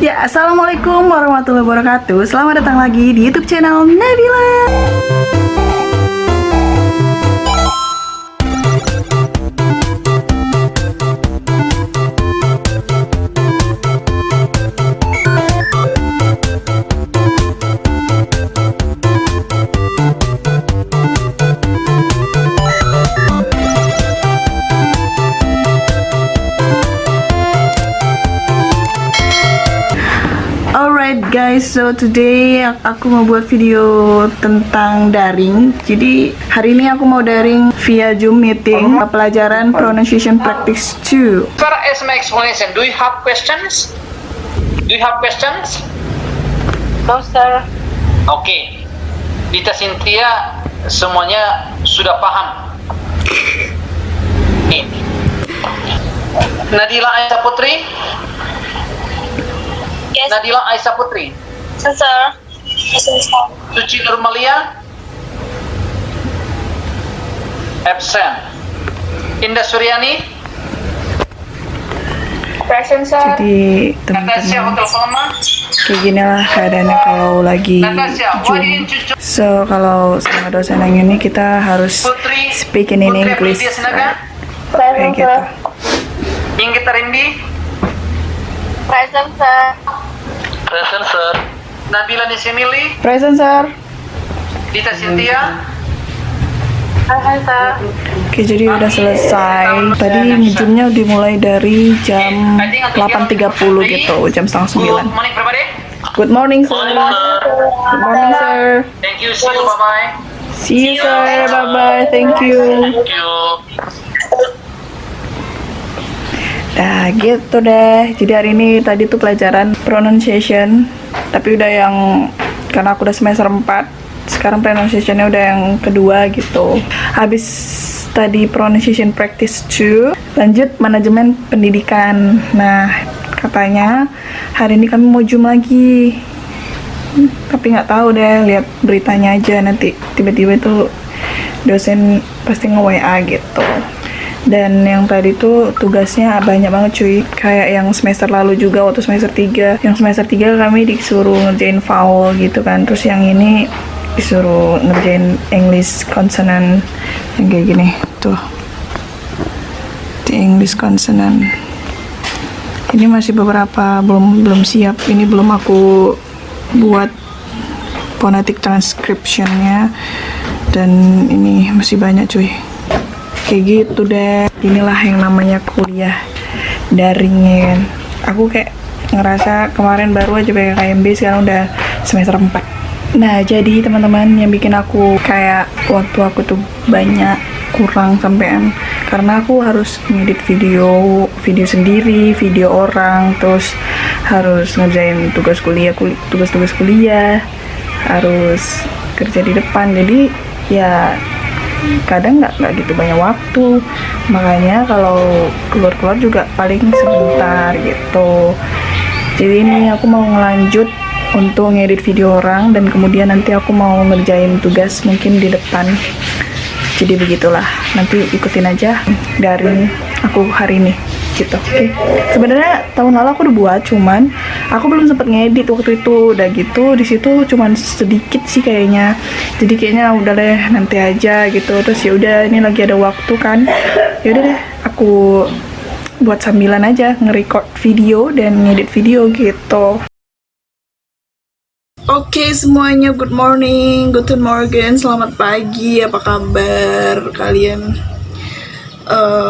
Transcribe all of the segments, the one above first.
Ya, assalamualaikum warahmatullahi wabarakatuh. Selamat datang lagi di YouTube channel Nabila. Alright guys, so today aku mau buat video tentang daring. Jadi hari ini aku mau daring via Zoom meeting pelajaran pronunciation practice 2. As far as my explanation, do you have questions? Do you have questions? No, sir. Oke. Dita Cynthia semuanya sudah paham. Nih. Nadila Aisyah Putri. Yes, Nadila Aisyah Putri. sir. Yes, sir. Suci Nurmalia. Absent. Indah Suryani. Present, sir. Jadi Natasha teman-teman, Hotel Palma. kayak gini lah keadaannya kalau lagi Natasha, why Zoom. didn't you join? So kalau sama dosen yang ini kita harus Putri. speaking in Putri English. Aprilia Sinaga. Kayak Present, gitu. sir. Inggit Rindi. Present, sir. Present, sir. Nabila Nisimili. Present, sir. Dita Cynthia. Present, sir. Oke, jadi udah selesai. Tadi nge-zoomnya dimulai dari jam 8.30 gitu, jam setengah 9. Good morning, everybody. Good morning, sir. Good morning, sir. Thank you. See you. Bye bye. See you, sir. Bye-bye. Thank you. Thank you. Nah, gitu deh. Jadi hari ini tadi tuh pelajaran pronunciation. Tapi udah yang, karena aku udah semester 4, sekarang pronunciationnya udah yang kedua gitu. Habis tadi pronunciation practice 2, lanjut manajemen pendidikan. Nah, katanya hari ini kami mau Zoom lagi. Tapi nggak tahu deh, lihat beritanya aja nanti tiba-tiba tuh dosen pasti nge-WA gitu. Dan yang tadi tuh tugasnya banyak banget cuy, kayak yang semester lalu juga waktu semester 3. Yang semester 3 kami disuruh ngerjain vowel gitu kan, terus yang ini disuruh ngerjain English consonant yang kayak gini tuh, di English consonant. Ini masih beberapa belum siap, ini belum aku buat phonetic transcriptionnya, dan ini masih banyak cuy. Kayak gitu deh. Inilah yang namanya kuliah daringnya kan. Aku kayak ngerasa kemarin baru aja PKKMB, sekarang udah semester 4. Nah, jadi teman-teman, yang bikin aku kayak waktu aku tuh banyak kurang sampean karena aku harus ngedit video sendiri, video orang, terus harus ngerjain tugas kuliah, tugas-tugas kuliah, harus kerja di depan. Jadi ya kadang nggak gitu banyak waktu, makanya kalau keluar juga paling sebentar gitu. Jadi ini aku mau ngelanjut untuk ngedit video orang, dan kemudian nanti aku mau ngerjain tugas mungkin di depan. Jadi begitulah, nanti ikutin aja dari aku hari ini gitu. Oke. Sebenarnya tahun lalu aku udah buat, cuman aku belum sempat ngedit waktu itu. Udah gitu di situ cuman sedikit sih kayaknya. Jadi kayaknya udah deh nanti aja gitu. Terus ya udah, ini lagi ada waktu kan. Ya udah deh, aku buat sambilan aja nge-record video dan ngedit video gitu. Oke semuanya, good morning, guten morgen, selamat pagi, apa kabar kalian?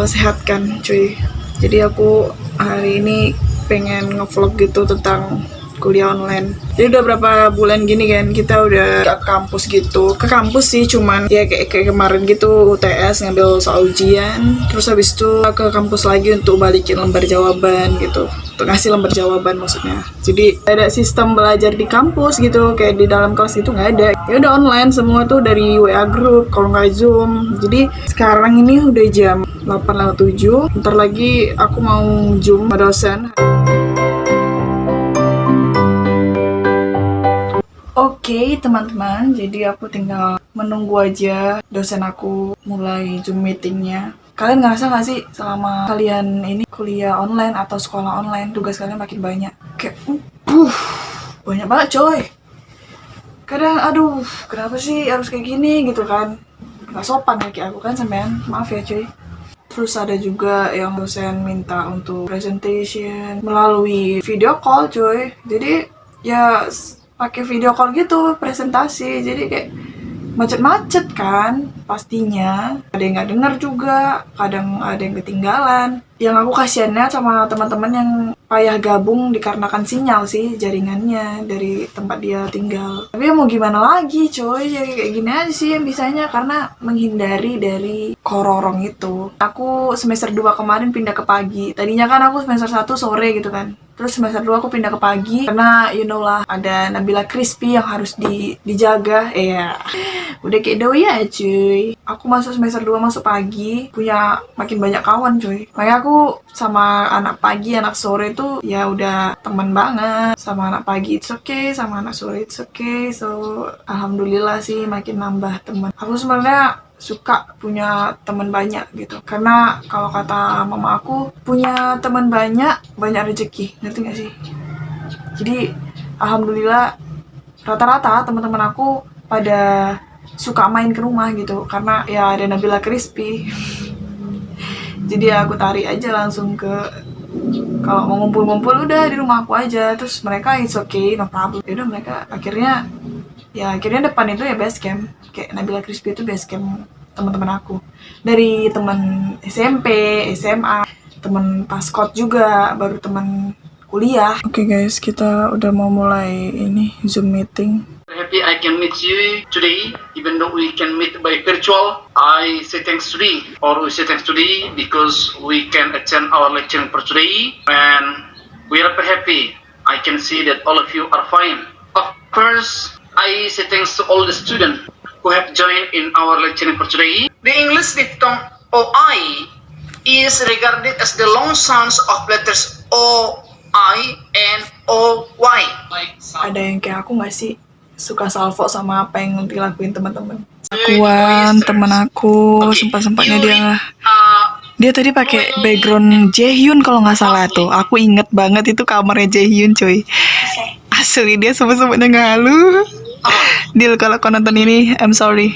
Sehat kan cuy? Jadi aku hari ini pengen ngevlog gitu tentang kuliah online. Jadi udah berapa bulan gini kan kita udah ke kampus gitu. Ke kampus sih, cuman ya kayak kemarin gitu UTS ngambil soal ujian. Terus habis itu ke kampus lagi untuk balikin lembar jawaban gitu. Untuk ngasih lembar jawaban maksudnya. Jadi ada sistem belajar di kampus gitu, kayak di dalam kelas itu nggak ada. Ya udah online semua tuh dari WA group, kalau nggak Zoom. Jadi sekarang ini udah jam 8.07. Ntar lagi aku mau Zoom sama dosen. Oke teman-teman, jadi aku tinggal menunggu aja dosen aku mulai Zoom meetingnya. Kalian ngerasa gak sih selama kalian ini kuliah online atau sekolah online, tugas kalian makin banyak? Kayak Banyak banget coy. Kadang aduh, kenapa sih harus kayak gini gitu kan. Gak sopan kayak aku kan sampean, maaf ya cuy. Terus ada juga yang dosen minta untuk presentation melalui video call cuy. Jadi ya pakai video call gitu presentasi. Jadi kayak macet-macet kan pastinya. Ada yang nggak dengar juga, kadang ada yang ketinggalan. Yang aku kasihannya sama teman-teman yang payah gabung dikarenakan sinyal sih jaringannya dari tempat dia tinggal. Tapi ya mau gimana lagi coy, jadi kayak gini aja sih yang bisanya karena menghindari dari kororong itu. Aku semester 2 kemarin pindah ke pagi. Tadinya kan aku semester 1 sore gitu kan. Terus semester 2 aku pindah ke pagi karena you know lah ada Nabila Crispy yang harus dijaga. Iya. Udah kayak doi ya cuy. Aku masuk semester 2 masuk pagi, punya makin banyak kawan cuy. Makanya aku sama anak pagi, anak sore tuh ya udah temen banget. Sama anak pagi it's okay, sama anak sore it's okay. So alhamdulillah sih makin nambah temen. Aku sebenarnya suka punya teman banyak gitu karena kalau kata mama aku punya teman banyak rezeki, ngerti gak sih? Jadi alhamdulillah rata-rata teman-teman aku pada suka main ke rumah gitu karena ya ada Nabila Crispy. Jadi aku tarik aja langsung ke, kalau mau ngumpul-ngumpul udah di rumah aku aja. Terus mereka it's okay, no problem. Ya udah mereka akhirnya depan itu ya base camp. Kayak Nabila Crispy itu base camp teman-teman aku. Dari teman SMP, SMA, teman paskot juga, baru teman kuliah. Oke guys, kita udah mau mulai ini Zoom meeting. Happy I can meet you today, even though we can meet by virtual. I say thanks today, or we say thanks today because we can attend our lecture for today, and we are very happy. I can see that all of you are fine. Of course, I say thanks to all the students who have joined in our lecture for today. The English diphthong OI is regarded as the long sounds of letters O, I, and O, Y. Ada yang kayak aku nggak sih? Suka salvo sama apa yang dilakuin teman-teman. Akuan temen aku sempat-sempatnya dia tadi pakai background Jaehyun kalau nggak salah tuh. Aku inget banget itu kamarnya Jaehyun cuy. Asli dia sempat-sempatnya ngalu. Deal kalau kau nonton ini, I'm sorry.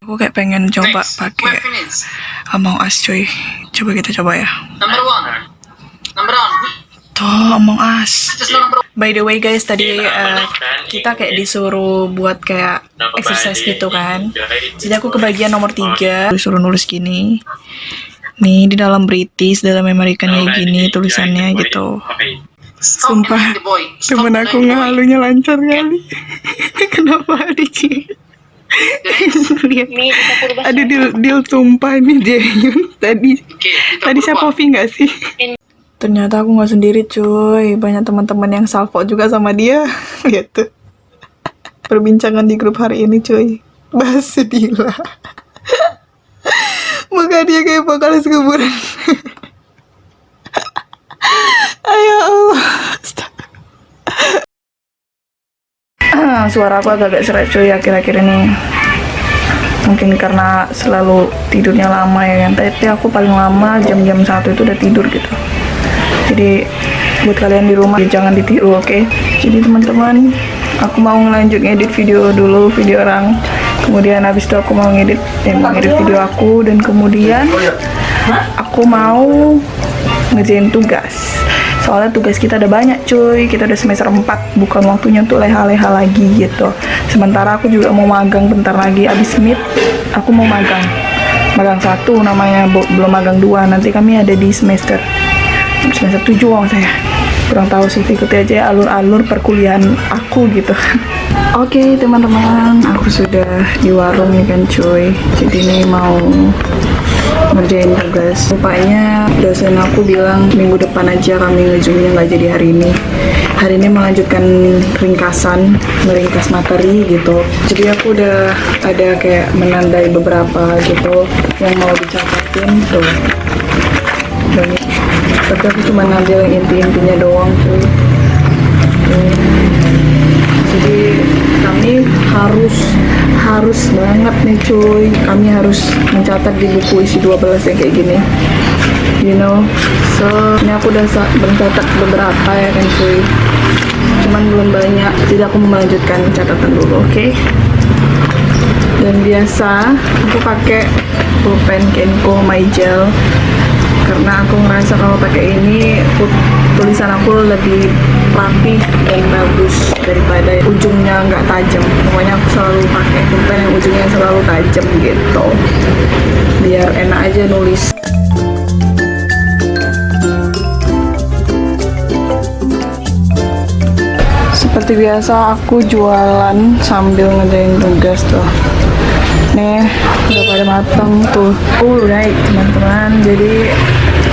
Aku kayak pengen coba pakai Among Us cuy. Coba kita coba ya. Number one. Tuh Among Us. By the way guys, tadi kita kayak disuruh buat kayak exercise gitu kan. Jadi aku kebagian nomor 3, disuruh nulis gini. Nih di dalam British, dalam American kayak gini tulisannya gitu. Sumpah, temen aku ngalunya lancar kali. Kenapa Adici? Lihat. Ada deal tumpah nih Jaehyun. Tadi siapa Povi nggak sih? Ternyata aku nggak sendiri cuy, banyak teman-teman yang salvo juga sama dia. Gitu. Perbincangan di grup hari ini cuy, bahas sedih lah. Muka dia kayak vokalis kuburan. Ayo Allah. Suara aku agak seret cuy akhir-akhir ini. Mungkin karena selalu tidurnya lama ya kan. Tapi aku paling lama jam-jam 1 itu udah tidur gitu. Jadi buat kalian di rumah jangan ditiru, oke? Jadi teman-teman, aku mau ngelanjut ngedit video dulu, video orang. Kemudian habis itu aku mau ngedit video aku, dan kemudian aku mau ngerjain tugas. Soalnya tugas kita ada banyak cuy, kita udah semester 4, bukan waktunya untuk leha-leha lagi gitu. Sementara aku juga mau magang bentar lagi, abis mid aku mau magang 1 namanya, belum magang 2, nanti kami ada di semester 7 saya. Kurang tahu sih, ikuti aja alur-alur perkuliahan aku gitu. Oke teman-teman, aku sudah di warung nih kan cuy. Jadi ini mau ngerjain tugas. Rupanya dosen aku bilang minggu depan aja kami ngezoomnya, nggak jadi hari ini. Hari ini melanjutkan meringkas materi gitu. Jadi aku udah ada kayak menandai beberapa gitu yang mau dicapatin tuh. Tapi aku cuma ngambil yang inti-intinya doang cuy. Jadi kami harus banget nih cuy, kami harus mencatat di buku isi 12 yang kayak gini. you know. So ini aku udah mencatat beberapa ya kan cuy, cuman belum banyak, jadi aku mau melanjutkan catatan dulu, oke? Dan biasa aku pakai pulpen Kenko My Gel karena aku ngerasa kalau pakai ini tulisan aku lebih rapi dan bagus daripada ujungnya nggak tajam. Pokoknya aku selalu pakai pulpen yang ujungnya selalu tajam gitu, biar enak aja nulis. Seperti biasa aku jualan sambil ngerjain tugas tuh. Nih udah pada matang tuh. Alright teman-teman, jadi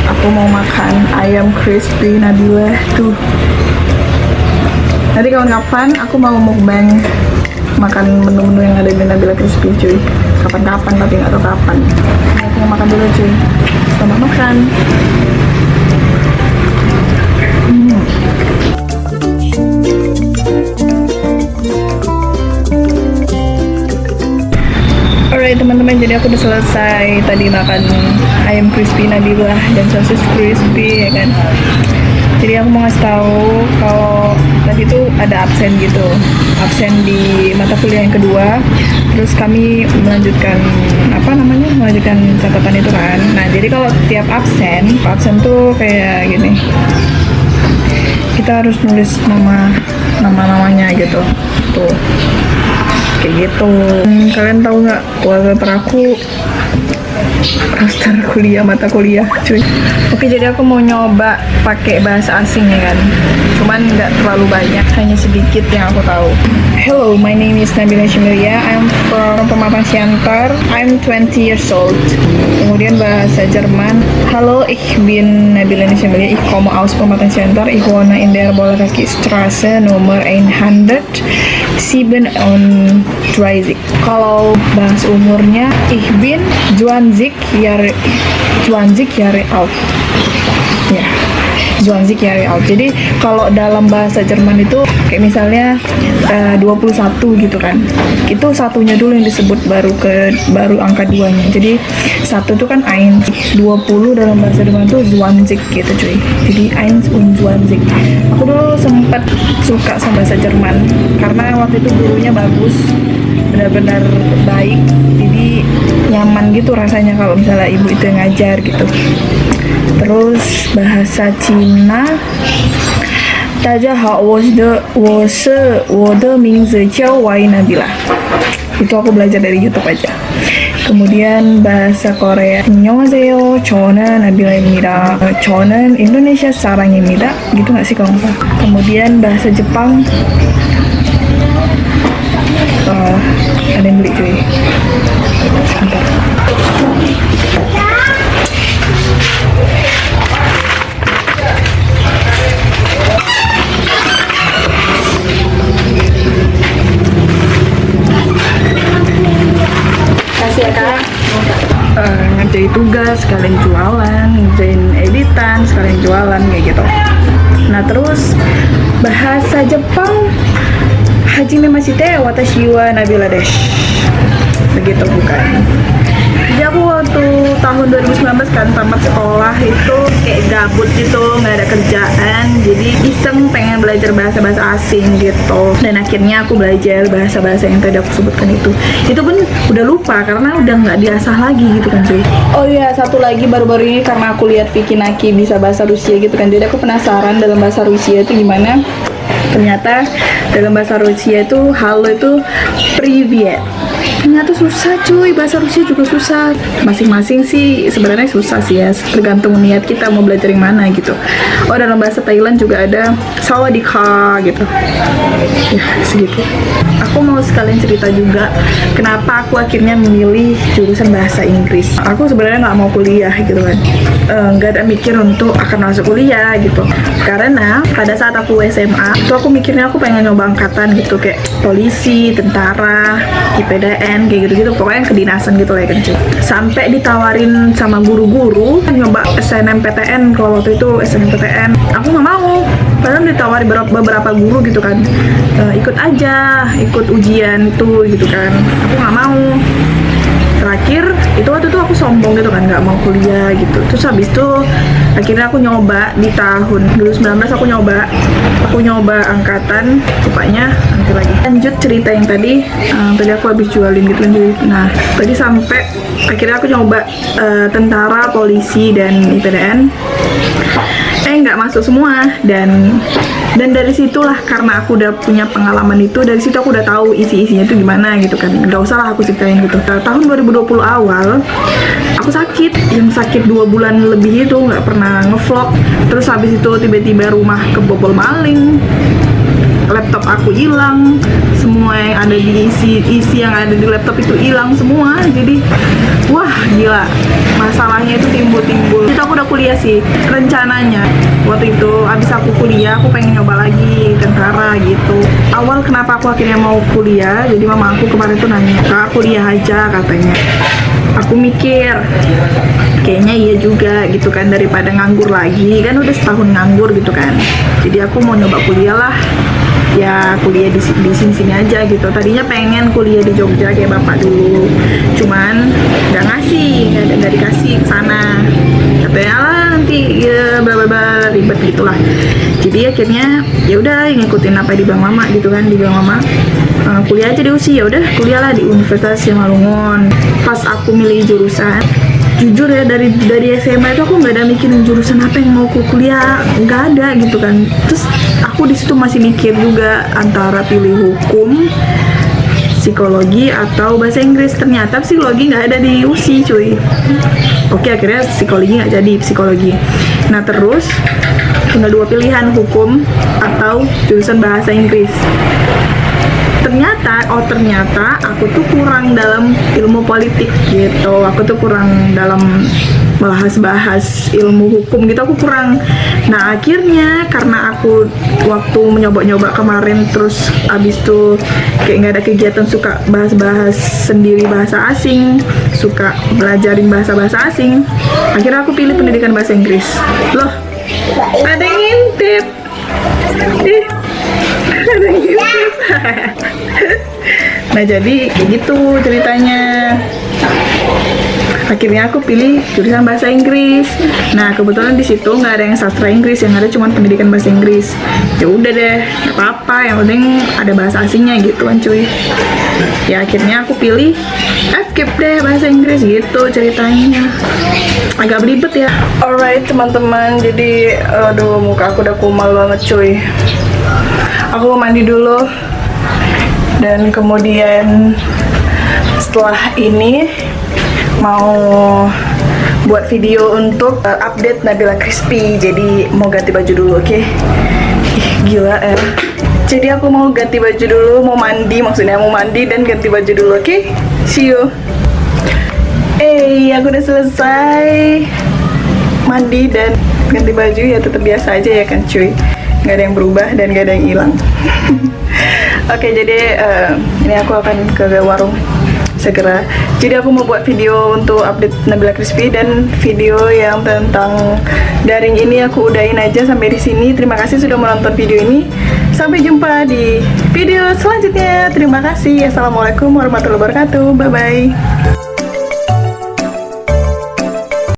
aku mau makan ayam crispy Nabila tuh. Nanti kapan-kapan aku mau mukbang makan menu-menu yang ada di Nabila crispy cuy. Kapan-kapan tapi nggak tahu kapan. Ini aku mau makan dulu cuy. Selamat makan. Alright teman-teman, jadi aku udah selesai tadi makan ayam crispy Nabila dan sosis crispy ya kan. Jadi aku mau ngasih tahu kalau tadi tuh ada absen gitu, absen di mata kuliah yang kedua. Terus kami melanjutkan melanjutkan catatan itu kan. Nah jadi kalau tiap absen tuh kayak gini, kita harus nulis namanya gitu tuh. Kayak gitu. Kalian tahu nggak wallpaper aku roster kuliah, mata kuliah cuy. Oke, jadi aku mau nyoba pakai bahasa asing ya kan, cuman nggak terlalu banyak, hanya sedikit yang aku tahu. Hello, my name is Nabila Shamilia. I'm from Pematang Siantar. I'm 20 years old. Kemudian bahasa Jerman. Hallo, ich bin Nabila Shamilia. Ich komme aus Pematang Siantar. Ich wohne in der Bolakaki Straße Nomor 137. Kalau bahas umurnya, ich bin 20 Jahre alt. Ya, 20 Jahre alt. Jadi kalau dalam bahasa Jerman itu kayak misalnya 21 gitu kan. Itu satunya dulu yang disebut baru angka 2-nya. Jadi satu itu kan 1, 20 dalam bahasa Jerman itu 20 gitu cuy. Jadi 1 und 20. Aku dulu sempat suka sama bahasa Jerman karena waktu itu gurunya bagus, benar-benar baik, jadi nyaman gitu rasanya kalau misalnya ibu itu yang ngajar gitu. Terus bahasa Cina, 大家好，我的名字叫 Y Nabila. Itu aku belajar dari YouTube aja. Kemudian bahasa Korea, 안녕하세요, 저는 나빌라입니다. 저는 Indonesia 사랑입니다. Gitu nggak sih kalau nggak? Kemudian bahasa Jepang, ada yang beli cuy. Sebentar. Kasih ya kak. Ngerjain tugas, sekalian jualan, ngerjain editan, sekalian jualan kayak gitu. Nah terus bahasa Jepang, Hajime Mashite watashi wa Nabila desu. Begitu bukan? Jadi aku waktu tahun 2019 kan tamat sekolah itu kayak gabut gitu, nggak ada kerjaan, jadi iseng pengen belajar bahasa-bahasa asing gitu. Dan akhirnya aku belajar bahasa-bahasa yang tadi aku sebutkan itu. Itu pun udah lupa karena udah nggak diasah lagi gitu kan cuy. Oh iya, satu lagi baru-baru ini karena aku lihat Vicky Naki bisa bahasa Rusia gitu kan, jadi aku penasaran dalam bahasa Rusia itu gimana. Ternyata dalam bahasa Rusia itu halo itu privyet. Ternyata susah cuy, bahasa Rusia juga susah. Masing-masing sih sebenarnya susah sih ya, tergantung niat kita mau belajar yang mana gitu. Oh dalam bahasa Thailand juga ada sawadika gitu. Ya segitu. Aku mau sekalian cerita juga kenapa aku akhirnya memilih jurusan bahasa Inggris. Aku sebenarnya nggak mau kuliah gitu kan, nggak ada mikir untuk akan masuk kuliah gitu. Karena pada saat aku SMA itu aku mikirnya aku pengen nyoba angkatan gitu, kayak polisi, tentara, IPDN kayak gitu-gitu, pokoknya kedinasan gitu lah ya kan cuy. Sampai ditawarin sama guru-guru nyoba SNMPTN, kalau waktu itu SNMPTN aku nggak mau. Padahal ditawari beberapa guru gitu kan, ikut aja, ikut ujian itu gitu kan, aku nggak mau. terakhir itu waktu itu aku sombong gitu kan, nggak mau kuliah gitu. Terus habis itu akhirnya aku nyoba di tahun 2019 aku nyoba angkatan, rupanya nanti lagi lanjut cerita yang tadi. Tadi aku habis jualin gitu lanjut. Nah tadi sampai akhirnya aku nyoba tentara, polisi, dan IPDN. Nggak masuk semua, dan dari situlah, karena aku udah punya pengalaman itu, dari situ aku udah tahu isi-isinya itu gimana gitu kan. Nggak usah lah aku ceritain gitu. Tahun 2020 awal aku sakit, yang sakit 2 bulan lebih itu, nggak pernah ngevlog. Terus habis itu tiba-tiba rumah kebobol maling, laptop aku hilang, semua yang ada di isi yang ada di laptop itu hilang semua. Jadi wah gila, masalahnya itu timbul. Itu aku udah kuliah sih rencananya. Waktu itu abis aku kuliah, aku pengen nyoba lagi tentara gitu. Awal kenapa aku akhirnya mau kuliah, jadi mama aku kemarin tuh nanya, "Kak, kuliah aja," katanya. Aku mikir kayaknya iya juga gitu kan, daripada nganggur lagi, kan udah setahun nganggur gitu kan. Jadi aku mau nyoba kuliah lah, ya kuliah di sini aja gitu. Tadinya pengen kuliah di Jogja kayak bapak dulu, cuman nggak dikasih ke sana. Katanya lah nanti ya bla bla bla, ribet gitulah. Jadi akhirnya ya udah ngikutin apa di Bang Mama gitu kan, di Bang Mama kuliah aja di USI. Ya udah kuliahlah di Universitas Simalungun. Pas aku milih jurusan, jujur ya, dari SMA itu aku nggak ada mikirin jurusan apa yang mau aku kuliah, nggak ada gitu kan. Terus aku di situ masih mikir juga antara pilih hukum, psikologi, atau bahasa Inggris. Ternyata psikologi nggak ada di USI cuy. Oke, akhirnya psikologi nggak jadi, psikologi. Nah terus tinggal 2 pilihan, hukum atau jurusan bahasa Inggris. Ternyata aku tuh kurang dalam ilmu politik gitu. Aku tuh kurang dalam bahas ilmu hukum gitu, aku kurang. Nah akhirnya karena aku waktu menyoba kemarin, terus abis itu kayak nggak ada kegiatan, suka bahas sendiri bahasa asing, suka belajarin bahasa asing, akhirnya aku pilih pendidikan bahasa Inggris. Loh, ada yang ngintip. Ada yang ngintip. Nah jadi kayak gitu ceritanya. Akhirnya aku pilih jurusan bahasa Inggris. Nah kebetulan di situ nggak ada yang sastra Inggris, yang ada cuma pendidikan bahasa Inggris. Ya udah deh, nggak apa-apa, yang penting ada bahasa asingnya gitu kan cuy. Ya akhirnya aku pilih FKIP deh, bahasa Inggris gitu ceritanya. Agak belibet ya. Alright teman-teman, jadi aduh muka aku udah kumal banget cuy. Aku mau mandi dulu, dan kemudian setelah ini mau buat video untuk update Nabila Crispy. Jadi mau ganti baju dulu, oke? Gila ya. Jadi aku mau ganti baju dulu, mau mandi dan ganti baju dulu, oke? See you. Aku udah selesai mandi dan ganti baju, ya tetap biasa aja ya kan cuy. Nggak ada yang berubah dan nggak ada yang hilang. Oke, jadi ini aku akan ke warung segera. Jadi aku mau buat video untuk update Nabila Crispy, dan video yang tentang daring ini aku udahin aja sampai di sini. Terima kasih sudah menonton video ini. Sampai jumpa di video selanjutnya. Terima kasih. Assalamualaikum warahmatullahi wabarakatuh. Bye bye.